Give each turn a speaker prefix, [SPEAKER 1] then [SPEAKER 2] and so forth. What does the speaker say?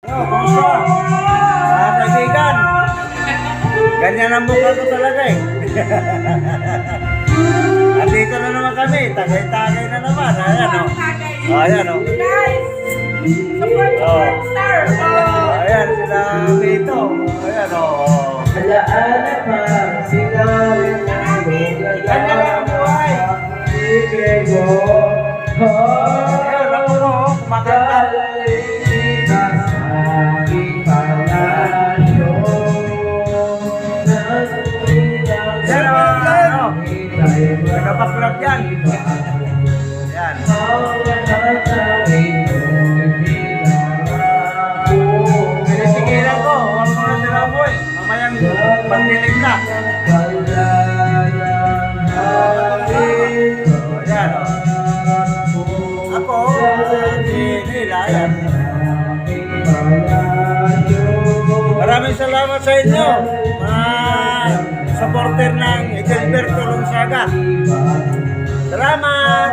[SPEAKER 1] Kumusta? Kaibigan. Ganyan ang mukha ko talaga eh. Andito na naman kami. Tagay-tagay na naman. Ayan o. Ayan o.
[SPEAKER 2] Guys! Support star!
[SPEAKER 1] Ayan sila dito. Ayan o.
[SPEAKER 3] Alaala pa sinabi na
[SPEAKER 1] Ganyan ang buhay.
[SPEAKER 3] Ibrego
[SPEAKER 1] Ayan ako mo. Kumakanta. Yan o. Ano? Nagkapaklap yan. Yan. Pinisigilan ko. Huwag mo na sila mo eh. Mamayang pagdilim na. Ayan o. Ako, si Nila, yan. Maraming salamat sa inyo, mga supporter ng Edelberto Lonzaga. Salamat!